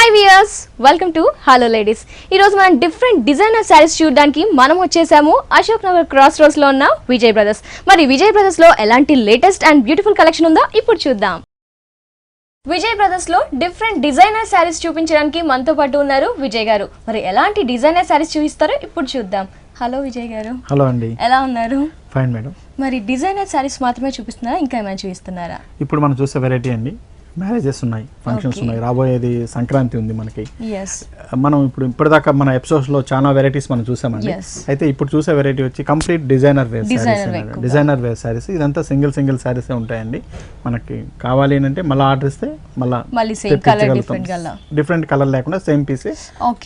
Hi viewers, welcome to hello ladies. ఈరోజు మనం different designer saris చూడడానికి మనం వచ్చేసాము అశోక్ నగర్ క్రాస్ రోడ్స్ లో ఉన్న విజయ్ బ్రదర్స్. మరి విజయ్ బ్రదర్స్ లో ఎలాంటి లేటెస్ట్ అండ్ బ్యూటిఫుల్ కలెక్షన్ ఉందో ఇప్పుడు చూద్దాం. విజయ్ బ్రదర్స్ లో డిఫరెంట్ డిజైనర్ శారీస్ చూపించడానికి మనతో పాటు ఉన్నారు విజయ్ గారు. మరి ఎలాంటి డిజైనర్ శారీస్ చూపిస్తారో ఇప్పుడు చూద్దాం. హలో విజయ్ గారు. హలో అండి. ఎలా ఉన్నారు? Fine madam. మరి డిజైనర్ శారీస్ మాత్రమే చూపిస్తున్నారా, ఇంకా ఏమైనా చూపిస్తున్నారా? ఇప్పుడు మనం చూసే వెరైటీ అండి, మ్యారేజెస్ ఉన్నాయి, ఫంక్షన్స్ ఉన్నాయి, రాబోయేది సంక్రాంతి ఉంది మనకి. మనం ఇప్పటిదాకా మన ఎపిసోడ్స్ లో చాలా వెరైటీస్ మనం చూసామండి. అయితే ఇప్పుడు చూసే వెరైటీ వచ్చి కంప్లీట్ డిజైనర్ వేర్ శారీస్. ఇదంతా సింగిల్ శారీసే ఉంటాయండి. మనకి కావాలి అంటే మళ్ళీ ఆర్డర్ ఇస్తే మళ్ళీ డిఫరెంట్ కలర్ లేకుండా సేమ్ పీసే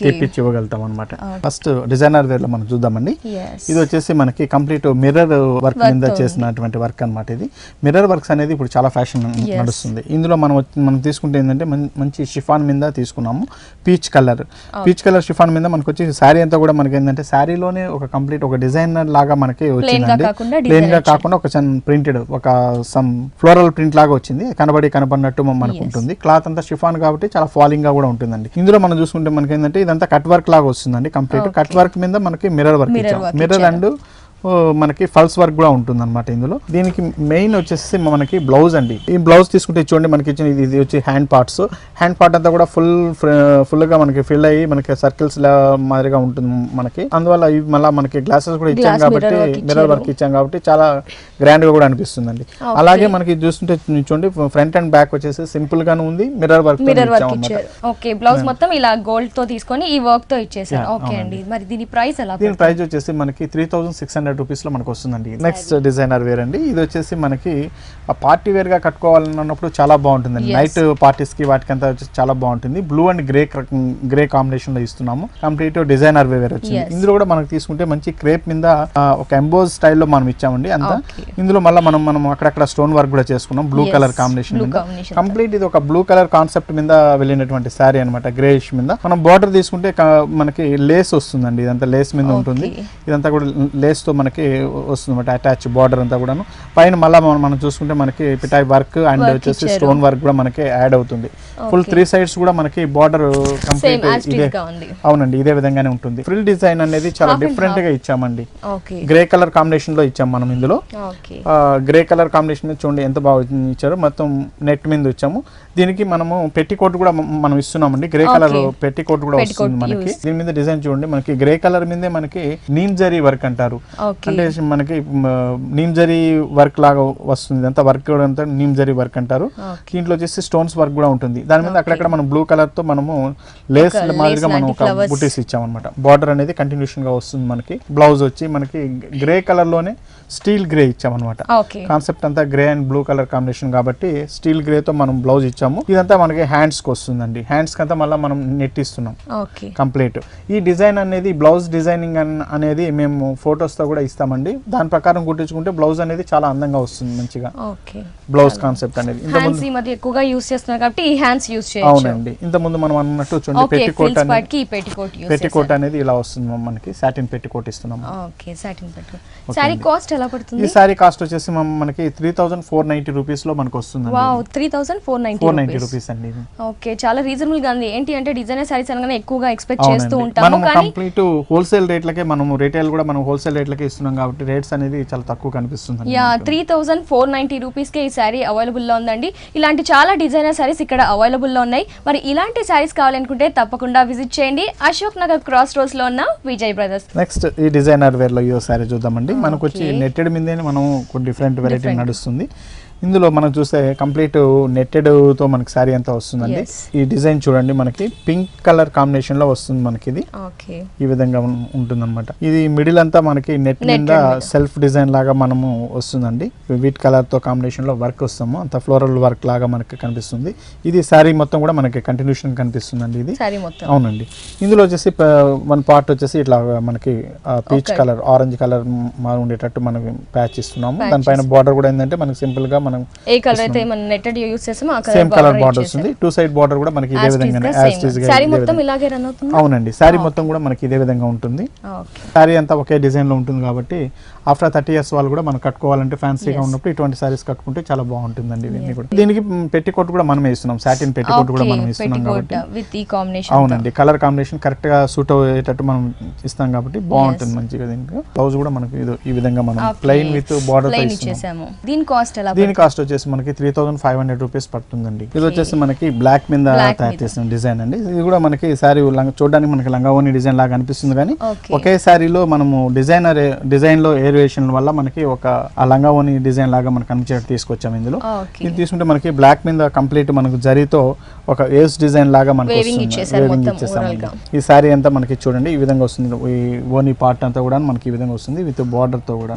తెప్పించి ఇవ్వగలుగుతాం అనమాట. ఫస్ట్ డిజైనర్ వేర్ లో మనం చూద్దామండి. ఇది వచ్చేసి మనకి కంప్లీట్ మిర్రర్ వర్క్ మీద చేసినటువంటి వర్క్ అనమాట. ఇది మిర్రర్ వర్క్స్ అనేది ఇప్పుడు చాలా ఫ్యాషన్ నడుస్తుంది. ఇందులో మనం తీసుకుంటే ఏంటంటే మంచి షిఫాన్ మీద తీసుకున్నాము. పీచ్ కలర్ షిఫాన్ మీద మనకు వచ్చి శారీ అంతా కూడా మనకి ఏంటంటే శారీలోనే ఒక కంప్లీట్ ఒక డిజైనర్ లాగా మనకి వచ్చిందండి. ప్లెయిన్ గా కాకుండా ఒక ప్రింటెడ్ ఒక సమ్ ఫ్లోరల్ ప్రింట్ లాగా వచ్చింది. కనబడినట్టు మనకు ఉంటుంది. క్లాత్ అంతా షిఫాన్ కాబట్టి చాలా ఫాలింగ్ గా కూడా ఉంటుందండి. ఇందులో మనం చూసుకుంటే మనకి ఏంటంటే ఇదంతా కట్ వర్క్ లాగా వస్తుందండి. కంప్లీట్ కట్ వర్క్ మీద మనకి మిర్రర్ వర్క్ ఇచ్చాం. మిర్రర్ అండ్ మనకి ఫల్స్ వర్క్ కూడా ఉంటుంది అనమాట. ఇందులో దీనికి మెయిన్ వచ్చేసి మనకి బ్లౌజ్ అండి. ఈ బ్లౌజ్ తీసుకుంటే చూడండి మనకి ఇచ్చిన ఇది వచ్చి హ్యాండ్ పార్ట్ అంతా కూడా ఫుల్ గా మనకి ఫిల్ అయ్యి మనకి సర్కిల్స్ మాదిరిగా ఉంటుంది మనకి. అందువల్ల ఇవి మళ్ళీ మనకి గ్లాసెస్ కూడా ఇచ్చాం కాబట్టి మిర్రర్ వర్క్ ఇచ్చాం కాబట్టి చాలా గ్రాండ్ గా కూడా అనిపిస్తుందండి. అలాగే మనకి చూస్తుంటే చూడండి ఫ్రంట్ అండ్ బ్యాక్ వచ్చేసి సింపుల్ గానే ఉంది, మిర్రర్ వర్క్ బ్లౌజ్ మొత్తం ఇలా గోల్డ్ తో తీసుకొని ఈ వర్క్ తో ఇచ్చేసారు. ఓకే అండి. మరి దీని ప్రైస్ ఎలా? దీని ప్రైస్ వచ్చేసి మనకి 3600 రూపీస్ లో మనకు వస్తుందండి. నెక్స్ట్ డిజైనర్ వేర్ అండి. ఇది వచ్చేసి మనకి పార్టీ వేర్ గా కట్టుకోవాలన్నప్పుడు చాలా బాగుంటుందండి. నైట్ పార్టీస్ కి వాటికంతా చాలా బాగుంటుంది. బ్లూ అండ్ గ్రే కాంబినేషన్ లో ఇస్తున్నాము. కంప్లీట్ డిజైనర్ వేర్ వచ్చింది. ఇందులో కూడా మనకు తీసుకుంటే మంచి క్రేప్ మీద ఒక ఎంబోజ్ స్టైల్లో మనం ఇచ్చామండి. అంతా ఇందులో మళ్ళీ మనం అక్కడక్కడ స్టోన్ వర్క్ కూడా చేసుకున్నాం బ్లూ కలర్ కాంబినేషన్ మీద. కంప్లీట్ ఇది ఒక బ్లూ కలర్ కాన్సెప్ట్ మీద వెళ్ళినటువంటి శారీ అనమాట. గ్రేయిష్ మీద మనం బార్డర్ తీసుకుంటే మనకి లేస్ వస్తుందండి. ఇదంతా లేస్ మీద ఉంటుంది. ఇదంతా కూడా లేస్ తో మనకి వస్తుంది అనమాట. అటాచ్ బార్డర్ అంతా కూడాను. పైన మళ్ళీ మనం చూసుకుంటే మనకి పిటాయ్ వర్క్ అండ్ వచ్చేసి స్టోన్ వర్క్ కూడా మనకి యాడ్ అవుతుంది. ఫుల్ 3 సైడ్స్ కూడా మనకి బార్డర్ కంప్లీట్ ఇదే. అవునండి, ఇదే విధంగానే ఉంటుంది. ఫ్రిల్ డిజైన్ అనేది చాలా డిఫరెంట్ గా ఇచ్చామండి. గ్రే కలర్ కాంబినేషన్ లో ఇచ్చాం మనం. ఇందులో గ్రే కలర్ కాంబినేషన్ మీద చూడండి ఎంత బాగా ఇచ్చారు. మొత్తం నెట్ మీద వచ్చాము. దీనికి మనము పెట్టి కోట్ కూడా మనం ఇస్తున్నామండి. గ్రే కలర్ పెట్టి కోట్ కూడా వస్తుంది మనకి. దీని మీద డిజైన్ చూడండి మనకి గ్రే కలర్ మీదే మనకి నీమ్ జరీ వర్క్ అంటారు. అంటే మనకి నీమ్ జరీ వర్క్ లాగా వస్తుంది. ఇదంతా వర్క్ కూడా అంతా నీమ్ జరీ వర్క్ అంటారు. దీంట్లో వచ్చేసి స్టోన్స్ వర్క్ కూడా ఉంటుంది. దాని మీద అక్కడక్కడ మనం బ్లూ కలర్ తో మనము లేస్ మాదిరిగా మనం ఒక బుటీస్ ఇచ్చామన్నమాట. బార్డర్ అనేది కంటిన్యూషన్ గా వస్తుంది మనకి. బ్లౌజ్ వచ్చి మనకి గ్రే కలర్ లోనే స్టీల్ గ్రే ఇచ్చామన్నమాట. కాన్సెప్ట్ అంతా grey and blue colour combination కాబట్టి స్టీల్ గ్రే తో మనం బ్లౌజ్ ఇచ్చాము. ఇదంతా మనకి హ్యాండ్స్ కి వస్తుందండి. హ్యాండ్స్ కి అంతా మళ్ళీ మనం నెట్ ఇస్తున్నాం కంప్లీట్. ఈ డిజైన్ అనేది బ్లౌజ్ డిజైనింగ్ అనేది మేము ఫొటోస్ తో కూడా ఇస్తామండి. దాని ప్రకారం కుట్టించుకుంటే బ్లౌజ్ అనేది చాలా అందంగా వస్తుంది మంచిగా. బ్లౌజ్ కాన్సెప్ట్ అనేది ఎక్కువగా యూస్ చేస్తున్నారు కాబట్టి ఈ హ్యాండ్స్ యూస్ చేయొచ్చు. అవునండి. ఇంత ముందు మనం అన్నట్టు చూడండి పెట్టికోట్ అనేది ఇలా వస్తుంది మనకి. సాటిన్ పెట్టికోట్ ఇస్తున్నాము. ఈ సారీ కాస్ట్ వచ్చేసి మనకి 3490 రూపీస్ లో మనకు వస్తుంది. 3490 రూపీస్ అండి. ఓకే, చాలా రీజనబుల్ గా ఉంది. ఏంటి అంటే డిజైనర్ సారీస్ అనగానే ఎక్కువగా ఎక్స్పెక్ట్ చేస్తూ ఉంటాము. మనం కంప్లీట్ హోల్సేల్ రేట్లకే మనం రిటైల్ కూడా మనం హోల్సేల్ రేట్లకే ఇస్తున్నాం కాబట్టి రేట్స్ అనేది చాలా తక్కువ కనిపిస్తుంది. 3490 రూపీస్ కే ఈ సారీ అవైలబుల్ లో ఉందండి. ఇలాంటి చాలా డిజైనర్ సారీస్ ఇక్కడ అవైలబుల్ లో ఉన్నాయి. మరి ఇలాంటి సారీస్ కావాలనుకుంటే తప్పకుండా విజిట్ చేయండి అశోక్ నగర్ క్రాస్ రోడ్స్ లో ఉన్న విజయ్ బ్రదర్స్. నెక్స్ట్ ఈ డిజైనర్ వేర్ లో ఈ సారీ చూద్దామండి. మనకు వచ్చి నెట్టెడ్ మీదే మనం డిఫరెంట్ వెరైటీ నడుస్తుంది. ఇందులో మనం చూస్తే కంప్లీట్ నెట్టెడ్ తో మనకి శారీ అంతా వస్తుందండి. ఈ డిజైన్ చూడండి మనకి పింక్ కలర్ కాంబినేషన్ లో వస్తుంది మనకి. ఇది ఈ విధంగా ఉంటుంది అనమాట. ఇది మిడిల్ అంతా మనకి నెట్ మీద సెల్ఫ్ డిజైన్ లాగా మనము వస్తుందండి. వీట్ కలర్ తో కాంబినేషన్ లో వర్క్ వస్తాము. అంత ఫ్లోరల్ వర్క్ లాగా మనకి కనిపిస్తుంది. ఇది శారీ మొత్తం కూడా మనకి కంటిన్యూషన్ కనిపిస్తుందండి. ఇది అవునండి. ఇందులో వచ్చేసి వన్ పార్ట్ వచ్చేసి ఇట్లా మనకి పీచ్ కలర్ ఆరెంజ్ కలర్ ఉండేటట్టు మనకి ప్యాచ్ ఇస్తున్నాము. దానిపైన బార్డర్ కూడా ఏంటంటే మనకి సింపుల్ గా మనం ఏ కలర్ అయితే మనం నెట్టెడ్ యూస్ చేసామో ఆ సేమ్ కలర్ బార్డర్ వస్తుంది. 2 సైడ్ బార్డర్ కూడా మనకి ఇదే విధంగా సారీ మొత్తం ఇలాగే రన్ అవుతుంది. అవునండి, సారీ మొత్తం కూడా మనకి ఇదే విధంగా ఉంటుంది. సారీ అంతా ఒకే డిజైన్ లో ఉంటుంది కాబట్టి ఆఫ్టర్ 30 ఇయర్స్ వాళ్ళు కూడా మనం కట్టుకోవాలంటే ఫ్యాన్సీగా ఉన్నప్పుడు ఇటువంటి సారీస్ కట్టుకుంటే చాలా బాగుంటుందండి. ఇవన్నీ కూడా దీనికి పెట్టికోట్ కూడా మనం ఇస్తున్నాం, సాటిన్ పెట్టికోట్ కూడా మనం ఇస్తున్నాం కాబట్టి విత్ ఈ కాంబినేషన్. అవునండి, కలర్ కాంబినేషన్ కరెక్ట్ గా సూట్ అయ్యేటట్టు మనం ఇస్తాం కాబట్టి బాగుంటుంది మంచిగా. దీనికి బ్లౌజ్ కూడా మనకి ఈ విధంగా మనం ప్లెయిన్ విత్ బార్డర్ తో ఇస్తాము. దీని కాస్ట్ ఎలా? దీని కాస్ట్ వచ్చేసి మనకి 3500 రూపీస్ పడుతుందండి. ఇది వచ్చేసి మనకి బ్లాక్ మీద తయారు చేసిన డిజైన్ అండి. ఇది కూడా మనకి సారీ చూడడానికి మనకి లంగావోని డిజైన్ లాగా అనిపిస్తుంది కానీ ఒకే సారీలో మనము డిజైన్ లో ఏరియేషన్ వల్ల మనకి ఒక ఆ లంగావోని డిజైన్ లాగా మనకు అనిపించేట్టు తీసుకొచ్చాము. ఇందులో ఇది తీసుకుంటే మనకి బ్లాక్ మీద కంప్లీట్ మనకు జరీతో ఒక ఏస్ డిజైన్ లాగా మనకు ఇచ్చేసామండి. ఈ సారీ అంతా మనకి చూడండి ఈ విధంగా వస్తుంది. ఈ ఓని పార్ట్ అంతా కూడా మనకి ఈ విధంగా వస్తుంది విత్ బార్డర్ తో కూడా.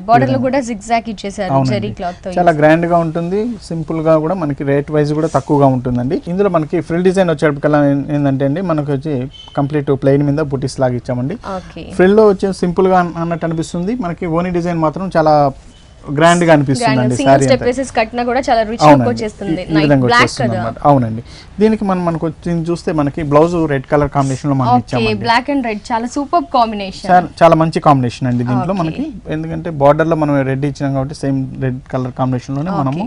బార్డర్ లో కూడా zigzag ఇచ్చేసారు జరీ క్లాత్ తో. చాలా గ్రాండ్ గా ఉంటుంది, సింపుల్ గా కూడా మనకి రేట్ వైజ్ కూడా తక్కువగా ఉంటుందండి. ఇందులో మనకి ఫ్రిల్ డిజైన్ వచ్చేటప్పటికల్లా ఏంటంటే అండి మనకి వచ్చి కంప్లీట్ ప్లెయిన్ మీద బుటీస్ లాగా ఇచ్చామండి. ఫ్రిల్ లో వచ్చి సింపుల్ గా అన్నట్టు అనిపిస్తుంది, మనకి ఓని డిజైన్ మాత్రం చాలా గ్రాండ్ గా అనిపిస్తుందండి. సారీ కట్టినా కూడా చాలా రిచ్ లుక్ వచ్చేస్తుంది. బ్లాక్ కదా. అవునండి, దీనికి మనకు చూస్తే మనకి బ్లౌజ్ రెడ్ కలర్ కాంబినేషన్ లో మనం ఇచ్చాము. బ్లాక్ అండ్ రెడ్ చాలా సూపర్ కాంబినేషన్, చాలా మంచి కాంబినేషన్ అండి దీంట్లో మనకి. ఎందుకంటే బార్డర్ లో మనం రెడ్ ఇచ్చినాం కాబట్టి సేమ్ రెడ్ కలర్ కాంబినేషన్ లోనే మనము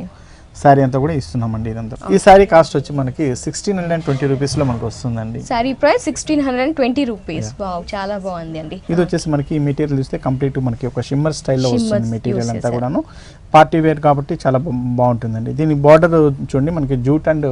సారీ అంతా కూడా ఇస్తున్నామండి. ఇదంతా ఈ సారీ కాస్ట్ వచ్చి మనకి 1620 రూపీస్ లో మనకు వస్తుందండి. Sorry price 1620 rupees. వావ్, చాలా బాగుంది అండి. ఇది వచ్చేసి మనకి ఈ మెటీరియల్ చూస్తే కంప్లీట్ మనకి ఒక షిమ్మర్ స్టైల్లో వస్తుంది మెటీరియల్ అంతా కూడాను. పార్టీ వేర్ కాబట్టి చాలా బాగుంటుందండి. దీని బార్డర్ చూడండి మనకి jute and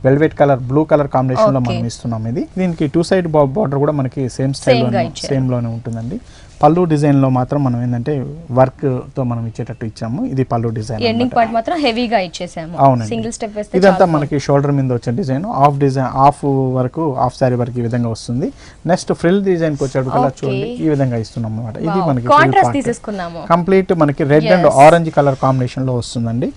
velvet colour blue colour combination లో మనం ఇస్తున్నాం. ఇది దీనికి 2 సైడ్ బార్డర్ కూడా మనకి సేమ్ లోనే ఉంటుందండి. పళ్ళు డిజైన్ లో మాత్రం మనం ఏంటంటే వర్క్ తో మనం ఇచ్చేటట్టు ఇచ్చాము. ఇది పళ్ళు డిజైన్, ఎండింగ్ పార్ట్ మాత్రం హెవీగా ఇచ్చేసాము. సింగిల్ స్టెప్ వేస్తే ఇదంతా మనకి షోల్డర్ మీద వచ్చే డిజైన్, హాఫ్ వరకు హాఫ్ సారీ వరకు ఈ విధంగా వస్తుంది. నెక్స్ట్ ఫ్రిల్ డిజైన్ కి వచ్చేటప్పుడు చూడండి ఈ విధంగా ఇస్తున్నాం అన్నమాట. ఇది మనకి కాంట్రాస్ట్ తీసేసుకున్నాము. కంప్లీట్ మనకి red and orange colour combination లో వస్తుందండి.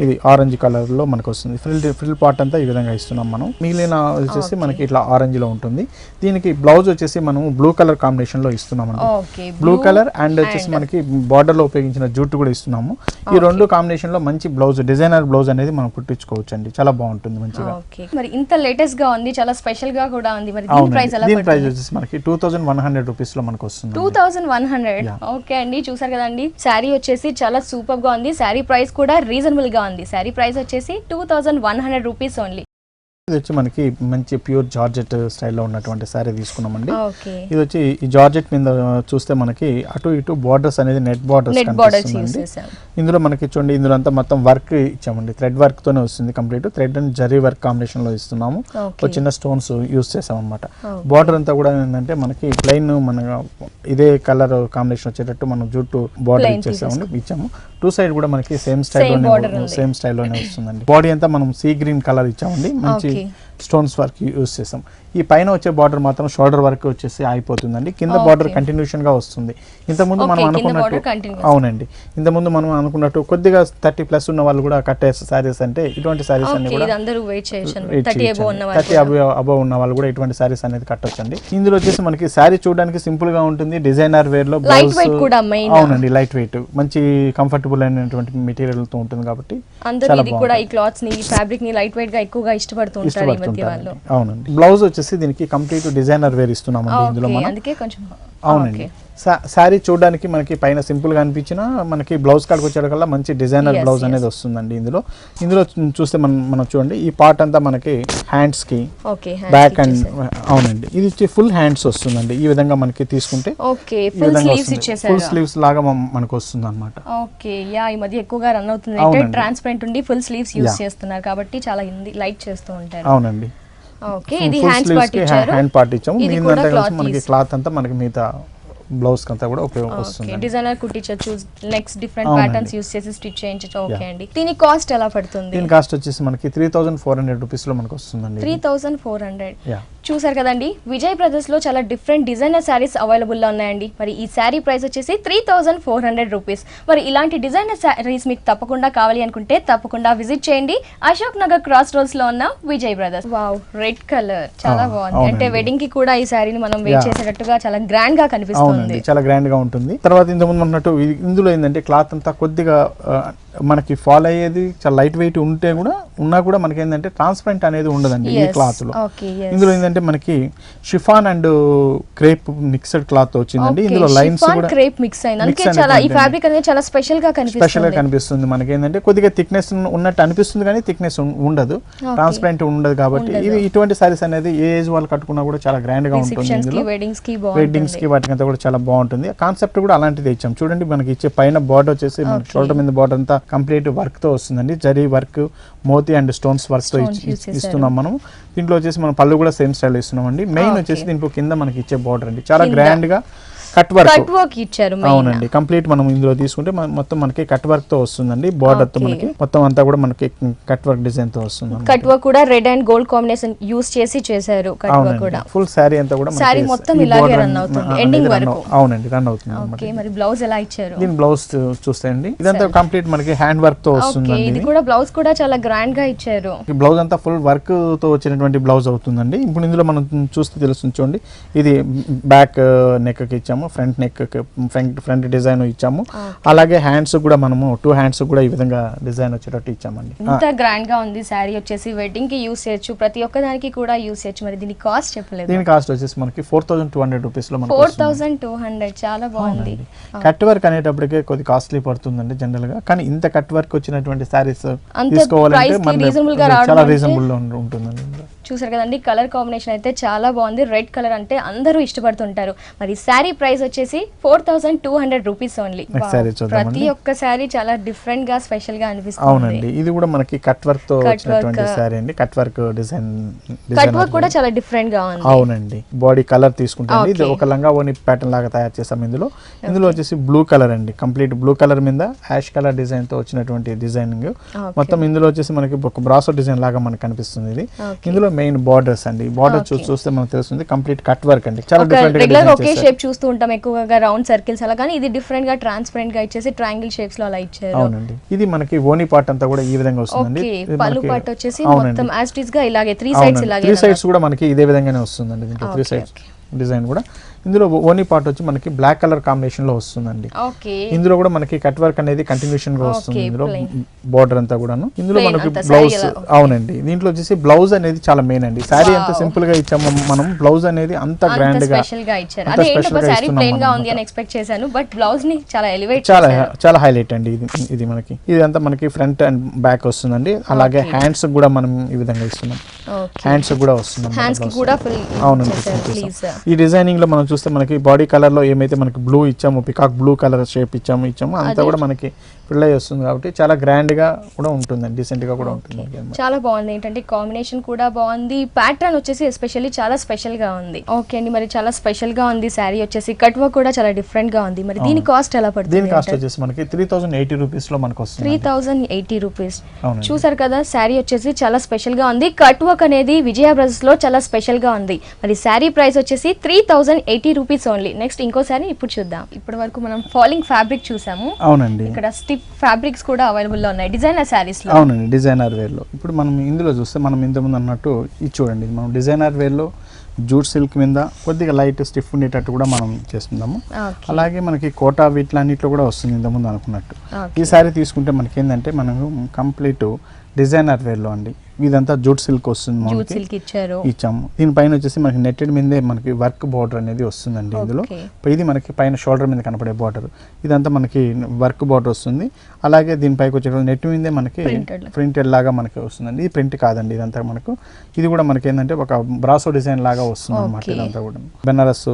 ఇది ఆరెంజ్ కలర్ లో మనకు వస్తుంది. ఫ్రిల్ పార్ట్ అంతా ఈ విధంగా ఇస్తున్నాం మనం. మిగిలిన వచ్చేసి మనకి ఇట్లా ఆరెంజ్ లో ఉంటుంది. దీనికి బ్లౌజ్ వచ్చేసి మనం బ్లూ కలర్ కాంబినేషన్ లో ఇస్తున్నాం అండి. బ్లూ కలర్ అండ్ వచ్చేసి మనకి బార్డర్ లో ఉపయోగించిన జూట్ కూడా ఇస్తున్నాము. ఈ రెండు కాంబినేషన్ లో మంచి బ్లౌజ్, డిజైనర్ బ్లౌజ్ అనేది మనం కుట్టించుకోవచ్చు అండి. చాలా బాగుంటుంది మంచిగా. మరి ఇంత లేటెస్ట్ గా ఉంది, చాలా స్పెషల్ గా కూడా ఉంది. మరి దీని ప్రైస్ ఎలా? దీని ప్రైస్ వచ్చేసి మనకి 2100 రూపీస్ లో మనకు వస్తుంది. 2100. ఓకే అండి, చూసారు కదండి. శారీ వచ్చేసి చాలా సూపర్ గా ఉంది. శారీ ప్రైస్ కూడా రీజనబుల్ గా ఉంది. శారీ ప్రైస్ వచ్చేసి 2100 రూపీస్ ఓన్లీ. ఇది వచ్చి మనకి మంచి ప్యూర్ జార్జెట్ స్టైల్లో ఉన్నటువంటి సారీ తీసుకున్నామండి. ఇది వచ్చి ఈ జార్జెట్ మీద చూస్తే మనకి అటు ఇటు బార్డర్స్ అనేది నెట్ బార్డర్స్ కనిపిస్తుందండి. ఇందులో మనకి చూడండి ఇందులో అంతా మొత్తం వర్క్ ఇచ్చామండి. థ్రెడ్ వర్క్ తోనే వస్తుంది complete. Thread and zari work combination లో ఇస్తున్నాము. ఒక చిన్న స్టోన్స్ యూస్ చేసాం అనమాట. బార్డర్ అంతా కూడా ఏంటంటే మనకి ప్లెయిన్ మన ఇదే కలర్ కాంబినేషన్ వచ్చేటట్టు మనం జుట్టు బార్డర్ ఇచ్చాము. 2 సైడ్ కూడా మనకి సేమ్ స్టైల్లోనే వస్తుందండి. బాడీ అంతా మనం సీ గ్రీన్ కలర్ ఇచ్చామండి. మంచి స్టోన్స్ వర్క్ యూస్ చేసాం. ఈ పైన వచ్చే బార్డర్ మాత్రం షోల్డర్ వర్క్ వచ్చేసి అయిపోతుందండి. కింద బార్డర్ కంటిన్యూషన్ గా వస్తుంది. ఇంతకుముందు మనం అనుకున్నట్టు, అవునండి, ఇంతకుముందు మనం అనుకున్నట్టు కొద్దిగా 30+ ఉన్న వాళ్ళు కూడా కట్టే సారీస్ అంటే ఇటువంటి సారీస్ అన్ని కూడా 30 అబవ్ ఉన్న వాళ్ళు కూడా ఇటువంటి సారీస్ అనేది కట్టొచ్చండి. ఇందులో వచ్చేసి మనకి సారీ చూడడానికి సింపుల్ గా ఉంటుంది. డిజైనర్ వేర్ లో బ్లౌజ్, అవునండి, లైట్ వెయిట్ మంచి కంఫర్టబుల్ అయినటువంటి మెటీరియల్ తో ఉంటుంది కాబట్టి అవునండి. బ్లౌజ్ వచ్చేసి దీనికి కంప్లీట్ డిజైనర్ వేర్ ఇస్తున్నామండి ఇందులో మనం. అవునండి, శారీ చూడడానికి మనకి పైన సింపుల్ గా అనిపించినా మనకి బ్లౌజ్ కాడికి వచ్చేటకల్లా మంచి డిజైనర్ బ్లౌజ్ అనేది వస్తుందండి. ఇందులో చూస్తే మనం చూడండి ఈ పార్ట్ అంతా మనకి హ్యాండ్స్ కి బ్యాక్ అండ్, అవునండి, ఇది వచ్చి ఫుల్ హ్యాండ్స్ వస్తుందండి. ఈ విధంగా మనకి తీసుకుంటే ఫుల్ స్లీవ్స్ లాగా మనకు వస్తుంది అనమాట. ఈ మధ్య ఎక్కువగా రన్ అవుతుంది. ట్రాన్స్పరెంట్ ఉండి ఫుల్ స్లీవ్స్ యూస్ చేస్తున్నారు కాబట్టి చాలా లైట్ చేస్తూ ఉంటారు. అవునండి, ఇది హ్యాండ్ పార్ట్ ఇచ్చాము. మిగతా కలిసి మనకి క్లాత్ అంతా మనకి మిగతా బ్లౌజ్ అంతా కూడా ఉపయోగం వస్తుంది. డిజైనర్ కుట్టించొచ్చు, నెక్స్ట్ డిఫరెంట్ ప్యాటర్న్స్ యూస్ చేసి స్టిచ్ చేయించొచ్చు. ఓకే అండి, దీని కాస్ట్ ఎలా పడుతుంది? దీని కాస్ట్ వచ్చేసి మనకి 3400 రూపీస్ లో మనకు వస్తుందండి. 3400. చూసారు కదండి, విజయ్ బ్రదర్స్ లో చాలా డిఫరెంట్ డిజైనర్ శారీస్ అవైలబుల్ లో ఉన్నాయండి. మరి ఈ శారీ ప్రైస్ వచ్చేసి 3400 రూపీస్. మరి ఇలాంటి డిజైనర్ శారీస్ మీకు తప్పకుండా కావాలి అనుకుంటే తప్పకుండా విజిట్ చేయండి అశోక్ నగర్ క్రాస్ రోడ్స్ లో ఉన్న Vijay brothers. Wow, red colour చాలా బాగుంది. అంటే వెడ్డింగ్ కి కూడా ఈ శారీని మనం వేర్ చేసేటట్టుగా చాలా గ్రాండ్ గా కనిపిస్తుంది. చాలా గ్రాండ్ గా ఉంటుంది. తర్వాత ఇంతకుముందు ఉన్నట్టు ఇందులో ఏంటంటే క్లాత్ అంతా కొద్దిగా మనకి ఫాల్ అయ్యేది చాలా లైట్ వెయిట్ ఉంటే కూడా ఉన్నా కూడా మనకి ఏంటంటే ట్రాన్స్పరెంట్ అనేది ఉండదండి ఈ క్లాత్ లో. ఇందులో ఏంటంటే మనకి chiffon and crepe mixed cloth వచ్చిందండి. ఇందులో లైన్స్ కూడా క్రేప్ మిక్స్ అయింది. చాలా ఈ ఫ్యాబ్రిక్ అనేది చాలా స్పెషల్ గా కనిపిస్తుంది. మనకి ఏంటంటే కొద్దిగా థిక్నెస్ ఉన్నట్టు అనిపిస్తుంది కానీ థిక్నెస్ ఉండదు, ట్రాన్స్పరెంట్ ఉండదు. కాబట్టి ఇది ఇటువంటి సారీస్ అనేది ఏ ఏజ్ వాళ్ళు కట్టుకున్నా కూడా చాలా గ్రాండ్ గా ఉంటుంది. వెడ్డింగ్స్ కి వాటికంతా కూడా చాలా బాగుంటుంది. కాన్సెప్ట్ కూడా అలాంటిది ఇచ్చాం చూడండి. మనకి ఇచ్చే పైన బార్డర్ వచ్చేసి మన షోల్డర్ మీద బార్డర్ అంతా కంప్లీట్ వర్క్ తో వస్తుందండి. జరీ వర్క్, మోతీ అండ్ స్టోన్స్ వర్క్ తో ఇస్తున్నాం మనం. దీంట్లో వచ్చేసి మనం పళ్ళు కూడా సేమ్ స్టైల్ ఇస్తున్నాం అండి. మెయిన్ వచ్చేసి దీంట్లో కింద మనకి ఇచ్చే బార్డర్ అండి చాలా గ్రాండ్ గా కట్ వర్క్ ఇచ్చారు. అవునండి, కంప్లీట్ మనం ఇందులో తీసుకుంటే మొత్తం మనకి కట్ వర్క్ తో వస్తుందండి. బార్డర్ తో మనకి మొత్తం అంతా కూడా మనకి కట్ వర్క్ డిజైన్ తో వస్తుంది. కట్ వర్క్ కూడా red and gold combination use చేసి చేశారు. కట్ వర్క్ కూడా ఫుల్ సారీ అంతా కూడా సారీ మొత్తం ఇలాగే రన్ అవుతుంది ఎండింగ్ వరకు. అవునండి, రన్ అవుతుంది. ఓకే, మరి బ్లౌజ్ ఎలా ఇచ్చారు? దీని బ్లౌజ్ చూస్తాయండి. ఇదంతా కంప్లీట్ మనకి హ్యాండ్ వర్క్ తో వస్తుంది. ఇది కూడా బ్లౌజ్ కూడా చాలా గ్రాండ్ గా ఇచ్చారు. ఈ బ్లౌజ్ అంతా ఫుల్ వర్క్ తో వచ్చినటువంటి బ్లౌజ్ అవుతుందండి. ఇప్పుడు ఇందులో మనం చూస్తే తెలుస్తుంది చూడండి. ఇది బ్యాక్ నెక్ కి ఇచ్చాము, ఫ్రంట్ నెక్ ఫ్రంట్ డిజైన్ ఇచ్చాము. అలాగే హ్యాండ్స్ కూడా మనము 2 హ్యాండ్స్ కూడా ఈ విధంగా డిజైన్ వచ్చేటట్టు ఇచ్చామండి. ఇంత గ్రాండ్ గా ఉంది సారీ వచ్చేసి. వెడ్డింగ్ కి యూస్ చేయొచ్చు, ప్రతి ఒక్క దానికి కూడా యూస్ చేయొచ్చు. మరి దీని కాస్ట్ చెప్పలేదు. దీని కాస్ట్ వచ్చేసి మనకి 4200 రూపీస్ లో 4200 చాలా బాగుంది. కట్ వర్క్ అనేటప్పటికే కొద్ది కాస్ట్లీ పడుతుందండి జనరల్ గా. కానీ ఇంత కట్ వర్క్ వచ్చినటువంటి సారీస్ తీసుకోవాలంటే చాలా రీజనబుల్ లో ఉంటుందండి. చూసారు కదండి, కలర్ కాంబినేషన్ అయితే చాలా బాగుంది. రెడ్ కలర్ అంటే అందరూ ఇష్టపడుతుంటారు. మరి శారీ ప్రైస్ వచ్చేసి 4200 రూపీస్ ఓన్లీ. ప్రతి ఒక్క శారీ చాలా డిఫరెంట్ గా స్పెషల్ గా అనిపిస్తుంది. అవునండి, ఇది కూడా మనకి కట్ వర్క్ తో వచ్చినటువంటి శారీ అండి. కట్ వర్క్ డిజైన్ కూడా చాలా డిఫరెంట్ గా ఉంది. అవునండి, బాడీ కలర్ తీసుకుంటే ఇది ఒక లంగా ఓని ప్యాటర్న్ లాగా తయారు చేసాం. ఇందులో వచ్చేసి బ్లూ కలర్ అండి. కంప్లీట్ బ్లూ కలర్ మీద యాష్ కలర్ డిజైన్ తో వచ్చినటువంటి డిజైనింగ్ మొత్తం. ఇందులో వచ్చేసి మనకి ఒక బ్రాసో డిజైన్ లాగా మనకు కనిపిస్తుంది. ఇది ఇందులో మెయిన్ బార్డర్స్ అండి. బార్డర్ చూస్తే మనకు తెలుస్తుంది కంప్లీట్ కట్ వర్క్ అండి. చాలా డిఫరెంట్ గా ఒకే షేప్ చూస్తూ ఉంటాం ఎక్కువగా రౌండ్ సర్కిల్స్ అలా, కానీ ఇది డిఫరెంట్ గా ట్రాన్స్పరెంట్ గా ఇచ్చేసి ట్రయాంగిల్ షేప్స్ లో అలా ఇచ్చారు. అవునండి, ఇది మనకి ఓని పార్ట్ అంతా కూడా ఈ విధంగా వస్తుందండి. పళ్ళు పార్ట్ వచ్చేసి మొత్తం యాజ్ ఇట్ ఇస్ గా ఇలాగే 3 సైడ్స్ ఇలాగే 3 సైడ్స్ కూడా మనకి ఇదే విధంగానే వస్తుందండి. దీంట్లో 3 సైడ్స్ డిజైన్ కూడా. ఇందులో ఓనీ పార్ట్ వచ్చి మనకి బ్లాక్ కలర్ కాంబినేషన్ లో వస్తుందండి. ఇందులో కూడా మనకి కట్ వర్క్ అనేది కంటిన్యూషన్ గా వస్తుంది. ఇందులో బార్డర్ అంతా కూడాను. ఇందులో మనకి బ్లౌజ్, అవునండి, దీంట్లో వచ్చేసి బ్లౌజ్ అనేది చాలా మెయిన్ అండి. సారీ ఎంత సింపుల్ గా ఇచ్చాము మనం, బ్లౌజ్ అనేది అంత గ్రాండ్ గా స్పెషల్ గా ఇచ్చారు. అదే ఏంటో సారీ ప్లెయిన్ గా ఉంది అని ఎక్స్పెక్ట్ చేశాను, బట్ బ్లౌజ్ ని చాలా ఎలివేట్ చేశారు. చాలా హైలైట్ అండి. ఇది మనకి ఇదంతా మనకి ఫ్రంట్ అండ్ బ్యాక్ వస్తుందండి. అలాగే హ్యాండ్స్ కూడా మనం ఈ విధంగా ఇస్తున్నాం. హ్యాండ్స్ కూడా వస్తుంది. అవునండి, ఈ డిజైనింగ్ లో మనం చూస్తే మనకి బాడీ కలర్ లో ఏమైతే మనకి బ్లూ ఇచ్చాము, పికాక్ బ్లూ కలర్ షేప్ ఇచ్చాము అంతా కూడా మనకి ఫిల్ అయ్యి వస్తుంది. కాబట్టి చాలా గ్రాండ్ గా కూడా ఉంటుంది, డీసెంట్ గా కూడా ఉంటుంది. చాలా బాగుంది. ఏంటంటే కాంబినేషన్ కూడా బాగుంది. ప్యాటర్న్ వచ్చేసి ఎస్పెషల్లీ చాలా స్పెషల్ గా ఉంది. ఓకే అండి, మరి చాలా స్పెషల్ గా ఉంది శారీ వచ్చేసి. కట్ వర్క్ కూడా చాలా డిఫరెంట్ గా ఉంది. మరి దీని కాస్ట్ ఎలా పడుతుంది? దీని కాస్ట్ వచ్చేసి మనకి 3080 రూపీస్ లో మనకు వస్తుంది. 3080 రూపీస్. చూసారు కదా, శారీ వచ్చేసి చాలా స్పెషల్ గా ఉంది. కట్ వర్క్ అనేది విజయ బ్రదర్స్ లో చాలా స్పెషల్ గా ఉంది. మరి శారీ ప్రైస్ వచ్చేసి 3080 రూపీస్ ఓన్లీ. నెక్స్ట్ ఇంకో శారీ ఇప్పుడు చూద్దాం. ఇప్పటి వరకు మనం ఫాలింగ్ ఫ్యాబ్రిక్ చూసాము. అవునండి, ఇక్కడ స్టిప్ ఫ్యాబ్రిక్స్ కూడా అవైలబుల్ లో ఉన్నాయి డిజైనర్ శారీస్ లో. అవునండి, డిజైనర్ వేర్ లో. ఇప్పుడు మనం ఇందులో చూస్తే మనం ఇంతకుముందు అన్నట్టు ఇది చూడండి, మనం డిజైనర్ వేర్ లో జూట్ సిల్క్ మీద కొద్దిగా లైట్ స్టిఫ్ ఉండేటట్టు కూడా మనం చేస్తున్నాము. అలాగే మనకి కోటా వీటిలన్నిట్లో కూడా వస్తుంది ఇంతకుముందు అనుకున్నట్టు. ఈ సారీ తీసుకుంటే మనకి ఏంటంటే మనం కంప్లీట్ డిజైనర్ వేర్ లో అండి. ఇదంతా జూట్ సిల్క్ వస్తుంది, ఇచ్చాము. దీనిపైన వచ్చేసి మనకి నెట్టెడ్ మీదే మనకి వర్క్ బార్డర్ అనేది వస్తుందండి. ఇందులో ఇది మనకి పైన షోల్డర్ మీద కనపడే బార్డర్, ఇదంతా మనకి వర్క్ బార్డర్ వస్తుంది. అలాగే దీనిపైకి వచ్చే నెట్ మీదే మనకి ప్రింటెడ్ లాగా మనకి వస్తుందండి. ఇది ప్రింట్ కాదండి, ఇదంతా మనకు ఇది కూడా మనకి ఏంటంటే ఒక బ్రాసో డిజైన్ లాగా వస్తుంది అనమాట. ఇదంతా కూడా బెనారస్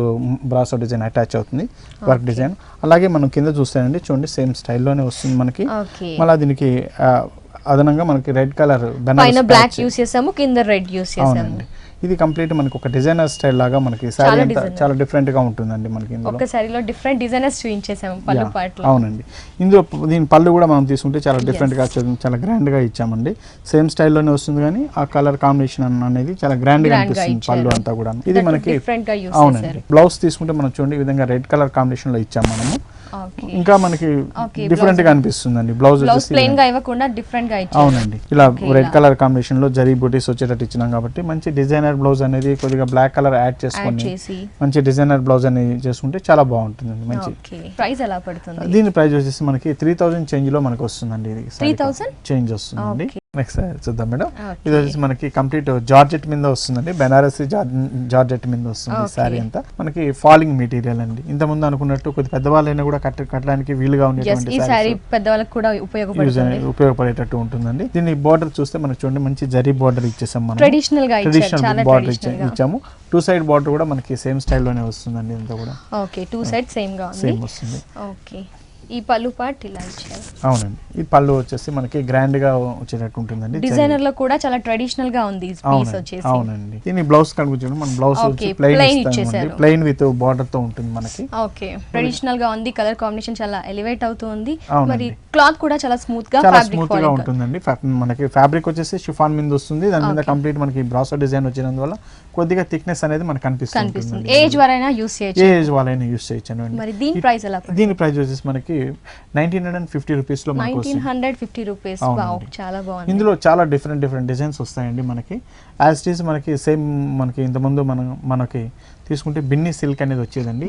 బ్రాసో డిజైన్ అటాచ్ అవుతుంది, వర్క్ డిజైన్. అలాగే మనం కింద చూస్తానండి చూడండి, సేమ్ స్టైల్లోనే వస్తుంది మనకి. మళ్ళీ దీనికి అదనంగా మనకి రెడ్ కలర్ బ్లాక్ యూస్ చేసాము, కింద రెడ్ యూస్ చేసాము. ఇది కంప్లీట్ మనకి ఒక డిజైనర్ స్టైల్ లాగా మనకి సారీ అంతా చాలా డిఫరెంట్ గా ఉంటుందండి మనకి ఇందులో. ఒక సారీలో డిఫరెంట్ డిజైనర్స్ చూపించేసాము పళ్ళు పాటలో. అవునండి, ఇందులో దీని పళ్ళు కూడా మనం తీసుకుంటే చాలా డిఫరెంట్ గా చాలా గ్రాండ్ గా ఇచ్చామండి. సేమ్ స్టైల్లోనే వస్తుంది కానీ ఆ కలర్ కాంబినేషన్ అనేది చాలా గ్రాండ్ గా అనిపిస్తుంది పళ్ళు అంతా కూడా. ఇది మనకి అవునండి. బ్లౌజ్ తీసుకుంటే మనం చూడండి ఈ విధంగా రెడ్ కలర్ కాంబినేషన్ లో ఇచ్చాం మనము. ఇంకా మనకి డిఫరెంట్ గా అనిపిస్తుందండి బ్లౌజ్ ప్లెయిన్ గా ఇవ్వకుండా డిఫరెంట్ గా ఇచ్చారు. అవునండి, ఇలా రెడ్ కలర్ కాంబినేషన్ లో జరీ బూటీస్ వచ్చేటట్టు ఇచ్చినాం కాబట్టి మంచి డిజైనర్ బ్లౌజ్ అనేది కొద్దిగా బ్లాక్ కలర్ యాడ్ చేసుకొని మంచి డిజైనర్ బ్లౌజ్ అనేది చేసుకుంటే చాలా బాగుంటుందండి. మంచి ప్రైస్ ఎలా పడుతుంది? దీని ప్రైస్ వచ్చేసి మనకి 3000 చేంజ్ లో మనకి వస్తుందండి. ఇది 3000 చేంజ్ వస్తుందండి. నెక్స్ట్ చూద్దాం మేడం, ఇది వచ్చేసి మనకి కంప్లీట్ జార్జెట్ మీద వస్తుందండి. బెనారసి జార్జెట్ మీద వస్తుంది సారీ అంతా. మనకి ఫాలింగ్ మెటీరియల్ అండి. ఇంత ముందు అనుకున్నట్టు కొద్ది పెద్దవాళ్ళైనా కూడా కట్టడానికి వీలుగా ఉండేటువంటి పెద్దవాళ్ళకి కూడా ఉపయోగపడేటట్టు ఉంటుందండి. దీన్ని బార్డర్ చూస్తే మనకి చూడండి మంచి జరీ బార్డర్ ఇచ్చేసాం మనం. ట్రెడిషనల్ బార్డర్ ఇచ్చాము. 2 సైడ్ బార్డర్ కూడా మనకి సేమ్ స్టైల్లోనే వస్తుందండి. ఇంత కూడా ఓకే 2 సైడ్ సేమ్ వస్తుంది. ఓకే, ఈ పళ్ళు పార్ట్ ఇలా ఇచ్చారు. అవునండి, ఈ పళ్ళు వచ్చేసి మనకి గ్రాండ్ గా వచ్చేటట్టు ఉంటుందండి. డిజైనర్ లో కూడా చాలా ట్రెడిషనల్ గా ఉంది ఈ పీస్ వచ్చేసి. అవునండి, దీని బ్లౌజ్ కనుగొచ్చాము మనం. బ్లౌజ్ వచ్చి ప్లెయిన్ ఇచ్చేసారు. ప్లెయిన్ విత్ బార్డర్ తో ఉంటుంది మనకి. ఓకే, ట్రెడిషనల్ గా ఉంది. కలర్ కాంబినేషన్ చాలా ఎలివేట్ అవుతుంది. మరి క్లాత్ కూడా చాలా స్మూత్ గా ఉంటుందండి. మనకి ఫ్యాబ్రిక్ వచ్చేసి షిఫాన్ మీద వస్తుంది. దాని మీద కంప్లీట్ మనకి బ్రాసో డిజైన్ వచ్చినందువల్ల కొద్దిగా థిక్నెస్ అనేది మనకు కనిపిస్తుంది. ఏజ్ వాళ్ళైనా యూస్ చేయొచ్చు. ఏజ్ వాళ్ళైనా యూస్ చేయొచ్చు. మరి దీని ప్రైస్ ఎలా? దీని ప్రైస్ వచ్చేసి మనకి 1950 రూపీస్ లో మనకు 1950 రూపీస్. వావ్, చాలా బాగుంది. ఇందులో చాలా డిఫరెంట్ డిజైన్స్ వస్తాయండి మనకి. యాజ్ ఇట్ ఈస్ మనకి సేమ్ మనకి ఇంతకుముందు మనకి తీసుకుంటే బిన్నీ సిల్క్ అనేది వచ్చేదండి.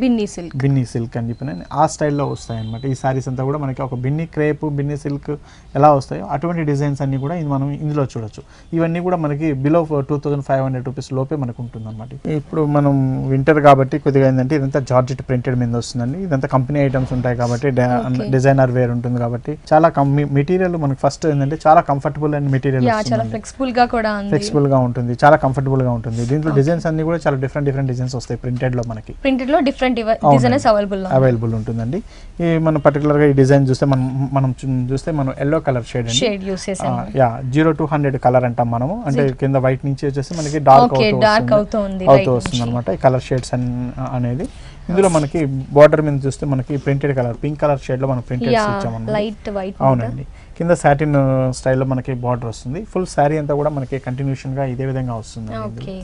బిన్నీ సిల్క్ అని చెప్పి ఆ స్టైల్లో వస్తాయి అనమాట. ఈ సారీస్ అంతా కూడా మనకి ఒక బిన్నీ క్రేప్, బిన్నీ సిల్క్ ఎలా వస్తాయో అటువంటి డిజైన్స్ అన్ని కూడా మనం ఇందులో చూడొచ్చు. ఇవన్నీ కూడా మనకి బిలో 2500 రూపీస్ లోపే మనకు ఉంటుంది అనమాట. ఇప్పుడు మనం వింటర్ కాబట్టి కొద్దిగా ఏంటంటే ఇదంతా జార్జెట్ ప్రింటెడ్ మీద వస్తుందండి. ఇదంతా కంపెనీ ఐటమ్స్ ఉంటాయి కాబట్టి డిజైనర్ వేర్ ఉంటుంది కాబట్టి చాలా మెటీరియల్ మనకి ఫస్ట్ ఏంటంటే చాలా కంఫర్టబుల్ అండ్ మెటీరియల్ ఫ్లెక్సిబుల్ గా ఉంటుంది, చాలా కంఫర్టబుల్ గా ఉంటుంది. దీంట్లో డిజైన్స్ అన్ని కూడా చాలా డిఫరెంట్ డిజైన్స్ వస్తాయి. ప్రింటెడ్ లో మనకి డిఫరెంట్ డిజైన్స్ అవైలబుల్ ఉంటుందండి. ఈ మన పర్టికులర్ గా ఈ డిజైన్ చూస్తే మనం చూస్తే మనం ఎల్లో కలర్ షేడ్ యూస్ చేసాము. 0 to 100 కలర్ అంటాం మనము. అంటే కింద వైట్ నుంచి వచ్చేసి మనకి డార్క్ అవుతుంది అనమాట ఈ కలర్ షేడ్స్ అనేది. ఇందులో మనకి బార్డర్ మీద చూస్తే మనకి printed colour pink colour shade లో మనం ప్రింటెడ్ ఇచ్చాము. అవునండి, కింద సాటిన్ స్టైల్లో మనకి బార్డర్ వస్తుంది. ఫుల్ శారీ అంతా కూడా మనకి కంటిన్యూషన్ గా ఇదే విధంగా వస్తుంది.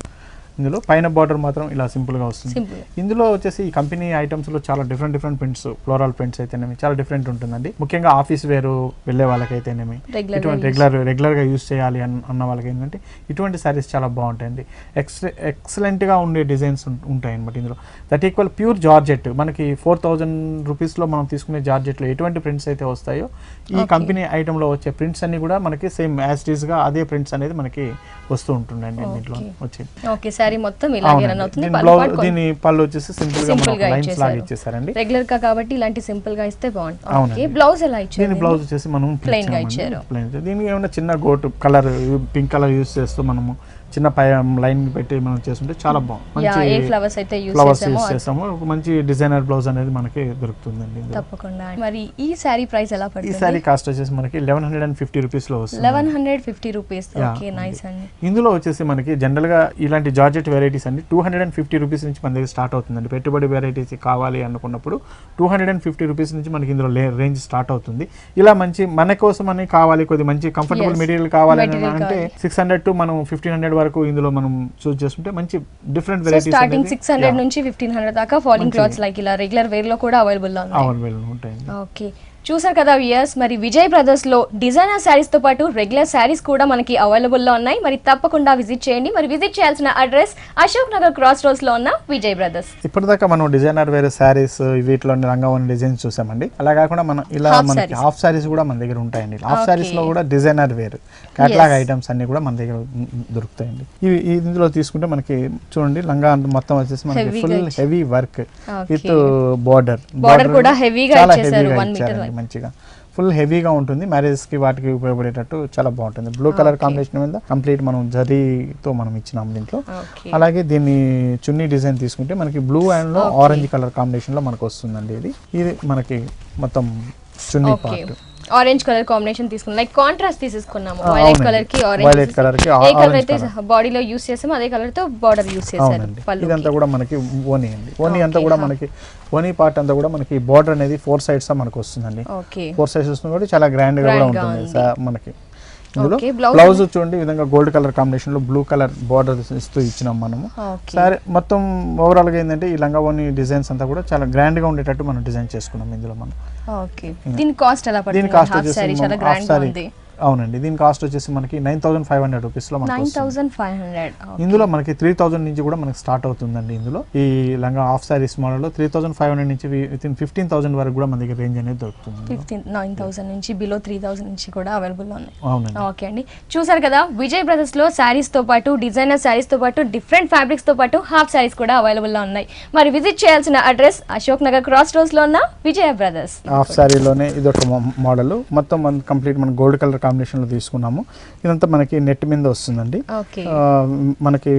ఇందులో పైన బార్డర్ మాత్రం ఇలా సింపుల్ గా వస్తుంది. ఇందులో వచ్చేసి ఈ కంపెనీ ఐటమ్స్ లో చాలా డిఫరెంట్ ప్రింట్స్, ఫ్లోరల్ ప్రింట్స్ అయితేనేమి చాలా డిఫరెంట్ ఉంటుందండి. ముఖ్యంగా ఆఫీస్ వేర్ వెళ్ళే వాళ్ళకైతేనేమి, ఇటువంటి రెగ్యులర్ గా యూస్ చేయాలి అన్న వాళ్ళకి ఏంటంటే ఇటువంటి సారీస్ చాలా బాగుంటాయండి. ఎక్సలెంట్ గా ఉండే డిజైన్స్ ఉంటాయి అనమాట. ఇందులో దట్ ఈక్వల్ ప్యూర్ జార్జెట్ మనకి 4000 రూపీస్ లో మనం తీసుకునే జార్జెట్ లో ఎటువంటి ప్రింట్స్ అయితే వస్తాయో ఈ కంపెనీ ఐటమ్ లో వచ్చే ప్రింట్స్ అన్ని కూడా మనకి సేమ్ యాజ్ ఇట్ ఈస్ గా అదే ప్రింట్స్ అనేది మనకి వస్తూ ఉంటుందండి. దీంట్లో వచ్చి మొత్తం ఇలాగే రన్ అవుతుంది. దీని పళ్ళు వచ్చేసి సింపుల్ గా లైన్స్ లాగా ఇచ్చేసారండి. రెగ్యులర్ గా కాబట్టి ఇలాంటి సింపుల్ గా ఇస్తే బాగుంటుంది. ఓకే, బ్లౌజ్ ఎలా ఇచ్చారు? దీని బ్లౌజ్ వచ్చేసి మనం ప్లెయిన్ గా ఇచ్చారు. దీనికి ఏమైనా చిన్న goat colour pink colour use చేస్తూ మనము చిన్న లైన్ పెట్టి మనం చేస్తుంటే చాలా బాగుంది. ఫ్లవర్స్ అయితే యూస్ చేస్తాము. ఒక మంచి డిజైనర్ బ్లౌజ్ అనేది మనకి దొరుకుతుందండి. తప్పకుండా. మరి ఈ సారీ ప్రైస్ ఎలా పడుతుంది? ఈ సారీ కాస్ట్ వచ్చేసి మనకి 1150 రూపీస్ లో వస్తుంది. 1150 రూపీస్. ఓకే, నైస్ అండి. ఇందులో వచ్చేసి మనకి జనరల్ గా ఇలాంటి జార్జెట్ వెరైటీస్ అండి 250 రూపీస్ నుంచి మన దగ్గర స్టార్ట్ అవుతుందండి. పెట్టుబడి వెరైటీస్ కావాలి అనుకున్నప్పుడు 250 రూపీస్ నుంచి మనకి ఇందులో రేంజ్ స్టార్ట్ అవుతుంది. ఇలా మంచి మన కోసం అని కావాలి, కొద్ది మంచి కంఫర్టబుల్ మెటీరియల్ కావాలి అంటే 600 టు మనం 1500 వరకు ఇందులో మనం చూస్ చేసుకుంటే మంచి డిఫరెంట్ వెరైటీస్ స్టార్టింగ్ 600 నుంచి 1500 దాకా ఫాలింగ్ క్లాత్స్ లైక్ ఇలా రెగ్యులర్ వేర్ లో కూడా అవైలబుల్ ఉంటాయి. ఓకే, చూసారు కదా వ్యూయర్స్, మరి విజయ్ బ్రదర్స్ లో డిజైనర్ శారీస్ తో పాటు రెగ్యులర్ శారీస్ కూడా మనకి అవైలబుల్ లో ఉన్నాయి. మరి తప్పకుండా విజిట్ చేయండి. మరి విజిట్ చేయాల్సిన address Ashok Nagar cross roads లో ఉన్న విజయ్ బ్రదర్స్. ఇప్పటిదాకా మనం డిజైనర్ వేర్ శారీస్ వీటిలో రంగవల్లి డిజైన్స్ చూసామండి. అలా కాకుండా మనం ఇలా మనకి హాఫ్ శారీస్ కూడా మన దగ్గర ఉంటాయండి. హాఫ్ శారీస్ లో కూడా డిజైనర్ వేర్ కేటలాగ్ ఐటమ్స్ అన్ని కూడా మన దగ్గర దొరుకుతాయండి. ఇవి ఇందులో తీసుకుంటే మనకి చూడండి లంగా మొత్తం వచ్చేసి మనకి full heavy work with border కూడా హెవీగా ఇచ్చేసారు 1 మీటర్ మంచిగా ఫుల్ హెవీగా ఉంటుంది. మ్యారేజ్ కి వాటికి ఉపయోగపడేటట్టు చాలా బాగుంటుంది. బ్లూ కలర్ కాంబినేషన్ మీద కంప్లీట్ మనం జరీతో మనం ఇచ్చినాం దీంట్లో. అలాగే దీన్ని చున్నీ డిజైన్ తీసుకుంటే మనకి బ్లూ అండ్ లో ఆరెంజ్ కలర్ కాంబినేషన్ లో మనకు వస్తుందండి. ఇది మనకి మొత్తం చున్నీ పార్ట్. ఆరెంజ్ కలర్ కాంబినేషన్ తీసుకున్నాం, లైక్ కాంట్రాస్ట్ తీసుకున్నాము. వైలెట్ కలర్ కి వైలెట్ కలర్ కి ఏ కలర్ అయితే బాడీలో యూస్ చేసామో అదే కలర్ తో బార్డర్ యూస్ చేశారు. ఇదంతా కూడా మనకి ఓనీ అండి. ఓనీ అంతా కూడా మనకి ఓనీ పార్ట్ అంతా కూడా మనకి బార్డర్ అనేది 4 sides మనకు వస్తుందండి. 4 sides వస్తుంది కూడా చాలా గ్రాండ్ గా కూడా ఉంటుంది మనకి. ఇందులో బ్లౌజ్ చూడండి ఈ విధంగా గోల్డ్ కలర్ కాంబినేషన్ లో బ్లూ కలర్ బార్డర్ ఇస్తూ ఇచ్చినాం మనము. సరే మొత్తం ఓవరాల్ గా ఏంటంటే ఈ లంగా ఓనీ డిజైన్స్ అంతా కూడా చాలా గ్రాండ్ గా ఉండేటట్టు మనం డిజైన్ చేసుకున్నాం ఇందులో మనం. దీని కాస్ట్ ఎలా పడుతుంది? దీని కాస్ట్ వచ్చేసి అవునండి, దీని కాస్ట్ వచ్చేసి మనకి 9,500 రూపీస్ లో మనకి 9,500. ఇందులో మనకి 3,000 నుంచి కూడా మనకి స్టార్ట్ అవుతుందండి. ఇందులో ఈ లంగా హాఫ్ సారీస్ మోడల్ లో 3,500 నుంచి వితిన్ 15,000 వరకు కూడా మన దగ్గర రేంజ్ అనేది దొరుకుతుంది. 9,000 నుంచి బిలో 3,000 నుంచి కూడా అవైలబుల్ ఉన్నాయి. అవునండి. ఓకే అండి, చూసారు కదా విజయ్ బ్రదర్స్ లో శారీస్ తో పాటు డిజైనర్ శారీస్ తో పాటు డిఫరెంట్ ఫ్యాబ్రిక్స్ తో పాటు హాఫ్ శారీస్ కూడా అవైలబుల్ లో ఉన్నాయి. మరి విజిట్ చేయాల్సిన address Ashok Nagar cross roads లో ఉన్న విజయ బ్రదర్స్. హాఫ్ శారీలోనే ఇదొక మోడల్ మొత్తం మన కంప్లీట్ మన గోల్డ్ కలర్ కాంబినేషన్ లో తీసుకున్నాము. ఇదంతా మనకి నెట్ మీద వస్తుందండి. మనకి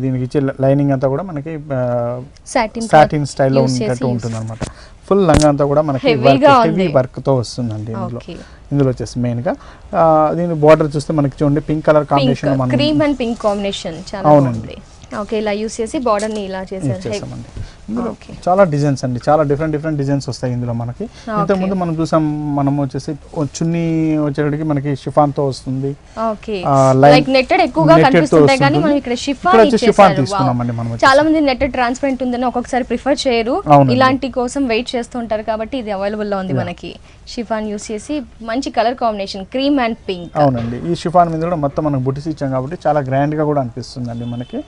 దీనికి ఇచ్చే లైనింగ్ అంతా కూడా మనకి సాటిన్ స్టైల్లో ఉండేటట్టు ఉంటుంది అనమాట. ఫుల్ లంగా అంతా కూడా మనకి హెవీ వర్క్ తో వస్తుందండి. ఇందులో వచ్చేసి మెయిన్ గా దీని బార్డర్ చూస్తే మనకి చూడండి pink colour combination, cream and pink combination. అవునండి. ఓకే, ఇలా యూస్ చేసి బార్డర్ ని ఇలా చేసామండి. ఇందులో చాలా డిజైన్స్ అండి, చాలా డిఫరెంట్ డిజైన్స్ వస్తాయి ఇందులో మనకి. ఇంతకు ముందు మనం చూసాం, మనం వచ్చేసి చున్నీ వచ్చేటికి మనకి షిఫాన్ తో వస్తుంది. లైక్ నెట్టెడ్ ఎక్కువగా కనిపిస్తుంటాయి కానీ మనం ఇక్కడ షిఫాన్ తీసుకున్నామండి. మనం చాలా మంది నెట్టెడ్ ట్రాన్స్పరెంట్ ఉందని ఒక్కొక్కసారి ప్రిఫర్ చేయరు, ఇలాంటి కోసం వెయిట్ చేస్తూ ఉంటారు. కాబట్టి ఇది అవైలబుల్ లో ఉంది మనకి. షిఫాన్ యూస్ చేసి మంచి colour combination cream and pink. అవునండి, ఈ షిఫాన్ మీద కూడా మొత్తం మనం బుట్టిస్ ఇచ్చాం కాబట్టి చాలా గ్రాండ్ గా కూడా అనిపిస్తుంది అండి మనకి.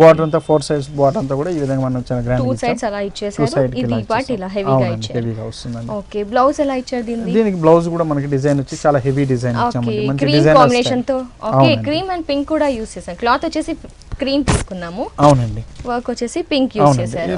బార్డర్ అంతా 4 sides బార్డర్ అంతా కూడా ఈ విధంగా మనం చాలా గ్రాండ్ 2 sides అలా ఇచ్చేసారు. ఇది పార్ట్ ఇలా హెవీగా ఇచ్చారు. హెవీగా వస్తుందండి. ఓకే, బ్లౌజ్ ఎలా ఇచ్చారు దీనికి బ్లౌజ్ కూడా మనకి డిజైన్ వచ్చి చాలా హెవీ డిజైన్ ఇచ్చామండి. మంచి డిజైన్ కాంబినేషన్ తో. ఓకే, క్రీమ్ అండ్ పింక్ కూడా యూస్ చేసాం. క్లాత్ వచ్చేసి క్రీమ్ తీసుకున్నాము. అవునండి. వర్క్ వచ్చేసి పింక్ యూస్ చేశారు.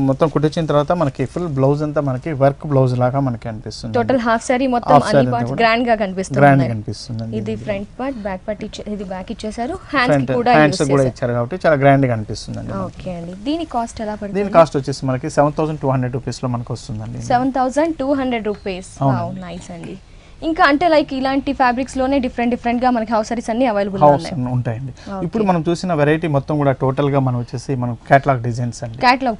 మొత్తం కుట్టించిన తర్వాత మనకి ఫుల్ బ్లౌజ్ అంతా మనకి వర్క్ బ్లౌజ్ లాగా మనకి అనిపిస్తుంది. టోటల్ హాఫ్ సారీ మొత్తం అన్ని పార్ట్స్ గ్రాండ్ గా కనిపిస్తుంది. ఇది ఫ్రంట్ పార్ట్, బ్యాక్ పార్ట్ ఇది బ్యాక్ ఇచ్చేసారు. హ్యాండ్స్ కూడా ఇచ్చారు కాబట్టి చాలా గ్రాండ్ గా అనిపిస్తుంది అండి. ఓకే అండి, దీని కాస్ట్ ఎలా పడుతుంది? దీని కాస్ట్ వచ్చేసి మనకి 7,200 రూపీస్ లో మనకి వస్తుందండి. 7,200 రూపీస్. వావ్, నైస్ అండి. ఇంకా అంటే లైక్ ఇలాంటి ఫ్యాబ్రిక్స్ లోనే డిఫరెంట్ గా మనకి హౌస్ సారీస్ అన్ని అవైలబుల్ ఉంటాయండి. ఇప్పుడు మనం చూసిన వెరైటీ మొత్తం కూడా టోటల్ గా మనం వచ్చేసి మనం కేటలాగ్ డిజైన్స్ అండి. కేటలాగ్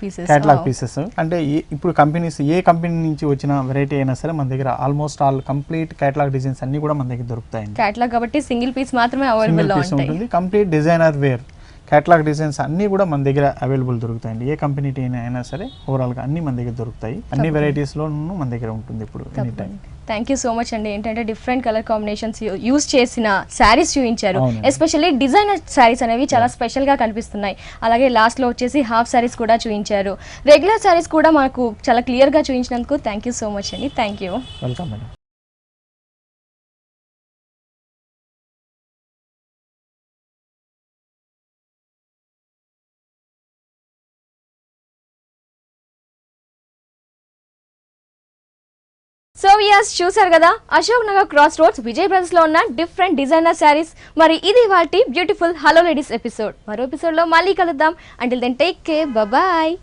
పీసెస్ అంటే ఇప్పుడు కంపెనీస్ ఏ కంపెనీ నుంచి వచ్చిన వెరైటీ అయినా సరే మన దగ్గర almost all complete catalogue designs అన్ని కూడా మన దగ్గర దొరుకుతాయండి. కేటలాగ్ కాబట్టి సింగిల్ పీస్ మాత్రమే అవైలబుల్ ఉంటుంది. Complete designer wear catalogue designs అన్నీ కూడా మన దగ్గర అవైలబుల్ దొరుకుతాయండి. ఏ కంపెనీ అయినా సరే ఓవరాల్గా అన్ని మన దగ్గర దొరుకుతాయి. అన్ని వెరైటీస్లోనూ మన దగ్గర ఉంటుంది ఇప్పుడు any time. Thank you so much అండి. ఏంటంటే డిఫరెంట్ కలర్ కాంబినేషన్స్ యూస్ చేసిన శారీస్ చూపించారు. ఎస్పెషల్లీ డిజైనర్ శారీస్ అనేవి చాలా స్పెషల్ గా కనిపిస్తున్నాయి. అలాగే లాస్ట్ లో వచ్చేసి హాఫ్ శారీస్ కూడా చూపించారు. రెగ్యులర్ శారీస్ కూడా మనకు చాలా క్లియర్ గా చూపించినందుకు థ్యాంక్ యూ సో మచ్ అండి. Thank you. Welcome madam. So yes, చూసారు కదా Ashok Nagar cross roads Vijay brothers లో ఉన్న డిఫరెంట్ డిజైనర్ శారీస్. మరి ఇది వాటి బ్యూటిఫుల్ హలో లేడీస్ ఎపిసోడ్. మరో ఎపిసోడ్ లో మళ్ళీ కలుద్దాం. Until then take care, bye.